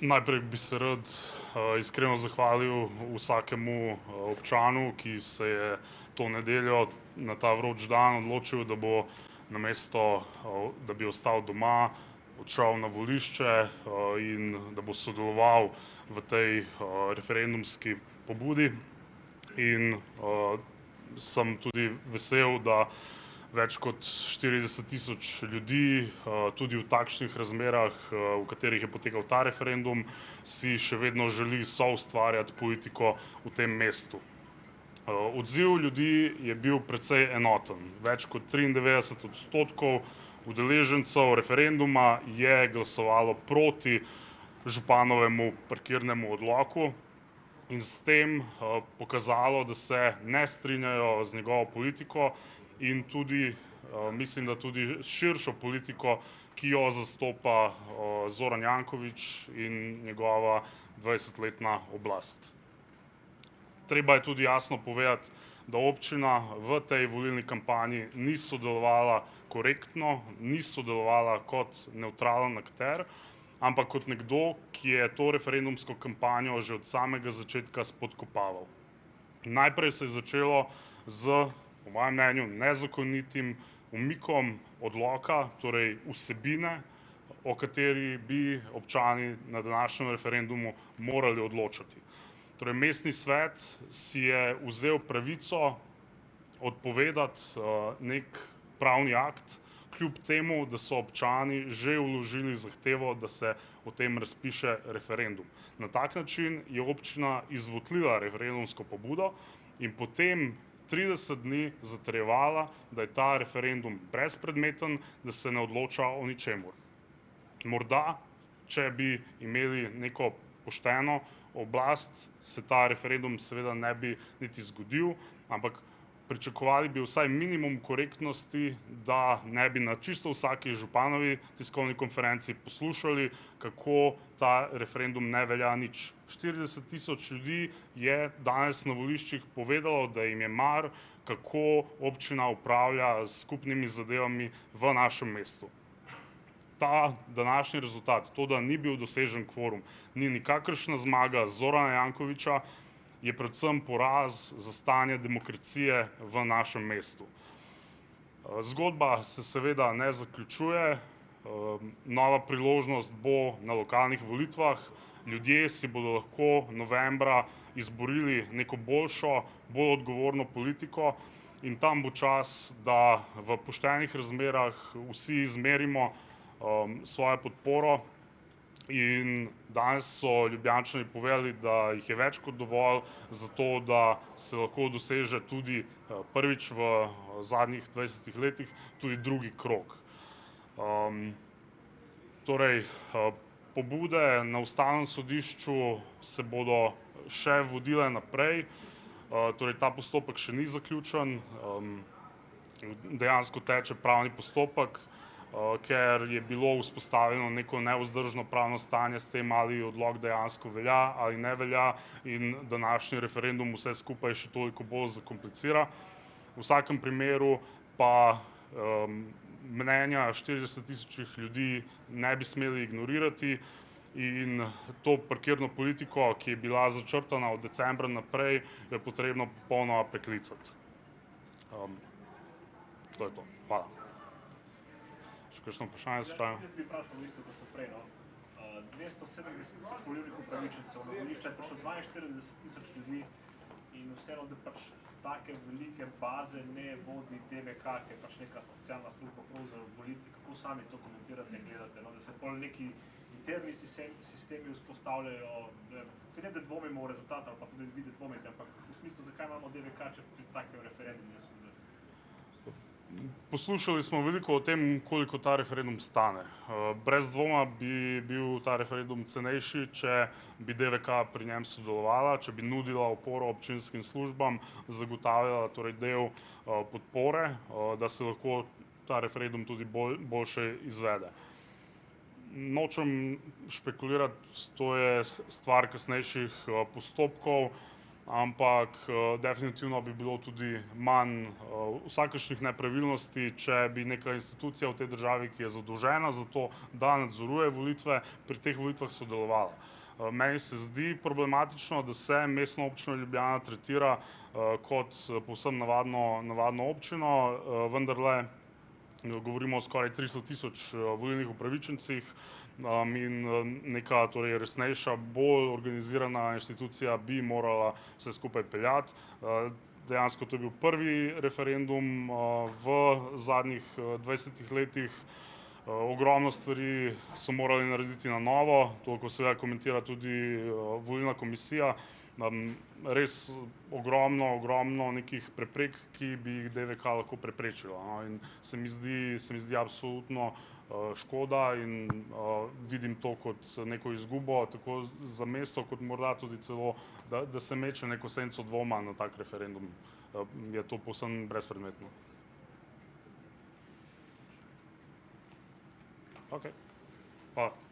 Najprej bi se rad iskreno zahvalil vsakemu občanu, ki se je to nedeljo na ta vroč dan odločil, da bo namesto, da bi ostal doma, odšel na volišče in da bo sodeloval v tej referendumski pobudi. In sem tudi vesel, da več kot 40 000 ljudi, tudi v takšnih razmerah, v katerih je potekal ta referendum, si še vedno želi soustvarjati politiko v tem mestu. Odziv ljudi je bil precej enoten. Več kot 93% udeležencev referenduma je glasovalo proti županovemu parkirnemu odloku in s tem pokazalo, da se ne strinjajo z njegovo politiko in tudi, mislim, da tudi širšo politiko, ki jo zastopa Zoran Janković in njegova 20-letna oblast. Treba je tudi jasno povedati, da občina v tej volilni kampanji ni sodelovala korektno, ni sodelovala kot nevtralen akter, ampak kot nekdo, ki je to referendumsko kampanjo že od samega začetka spodkopaval. Najprej se je začelo z, po mojem mnenju, nezakonitim umikom odloka, torej vsebine, o kateri bi občani na današnjem referendumu morali odločati. Torej, mestni svet si je vzel pravico odpovedati nek pravni akt, kljub temu, da so občani že vložili zahtevo, da se o tem razpiše referendum. Na tak način je občina izvotlila referendumsko pobudo in potem 30 dni zatrjevala, da je ta referendum brezpredmeten, da se ne odloča o ničemur. Morda, če bi imeli neko pošteno oblast, se ta referendum seveda ne bi niti zgodil, ampak pričakovali bi vsaj minimum korektnosti, da ne bi na čisto vsaki županovi tiskovni konferenci poslušali, kako ta referendum ne velja nič. 40 000 ljudi je danes na voliščih povedalo, da jim je mar, kako občina upravlja s skupnimi zadevami v našem mestu. Ta današnji rezultat, to, da ni bil dosežen kvorum, ni nikakršna zmaga Zorana Jankovića, je predvsem poraz za stanje demokracije v našem mestu. Zgodba se seveda ne zaključuje, nova priložnost bo na lokalnih volitvah, ljudje si bodo lahko novembra izborili neko boljšo, bolj odgovorno politiko in tam bo čas, da v poštenih razmerah vsi izmerimo svojo podporo. In danes so Ljubljančani povedali, da jih je več kot dovolj za to, da se lahko doseže tudi prvič v zadnjih 20 letih tudi drugi krog. Torej, pobude na ustavnem sodišču se bodo še vodile naprej, torej ta postopek še ni zaključen, dejansko teče pravni postopek, ker je bilo vzpostavljeno neko nevzdržno pravno stanje s tem, ali odlok dejansko velja ali ne velja, in današnji referendum vse skupaj še toliko bolj zakomplicira. V vsakem primeru pa mnenja 40 000 ljudi ne bi smeli ignorirati in to parkirno politiko, ki je bila začrtana od decembra naprej, je potrebno popolnoma preklicati. To je to. Hvala. Še kakšno vprašanje, slučajno? Jaz bi vprašal v isto, kot so prej, 270 000 volilnih upravičencev, na volišče je prišlo 42 000 ljudi in vseeno, da pač take velike baze ne vodi DVK, ki je pač neka socialna služba prav za volitve. Kako sami to komentirate in gledate, da se pol neki interni sistemi vzpostavljajo, se ne da dvomimo v rezultat, ali pa tudi vi dvomite, ampak v smislu, zakaj imamo DVK, če pri takem referendumu? Poslušali smo veliko o tem, koliko ta referendum stane. Brez dvoma bi bil ta referendum cenejši, če bi DVK pri njem sodelovala, če bi nudila oporo občinskim službam, zagotavljala torej del podpore, da se lahko ta referendum tudi boljše izvede. Nočem špekulirati, to je stvar kasnejših postopkov, ampak definitivno bi bilo tudi manj vsakršnih nepravilnosti, če bi neka institucija v tej državi, ki je zadolžena za to, da nadzoruje volitve, pri teh volitvah sodelovala. Meni se zdi problematično, da se Mestna občina Ljubljana tretira kot povsem navadno občino, vendarle govorimo o skoraj 300 tisoč volilnih upravičencih in neka torej resnejša, bolj organizirana institucija bi morala vse skupaj peljati. Dejansko to je bil prvi referendum v zadnjih 20 letih. Ogromno stvari so morali narediti na novo, to, ko seveda komentira tudi volilna komisija. Res ogromno nekih preprek, ki bi jih DVK lahko preprečila, no, in se mi zdi absolutno škoda in vidim to kot neko izgubo, tako za mesto, kot morda tudi celo, da se meče neko senco dvoma na tak referendum, je to povsem brezpredmetno. Okay. Hvala.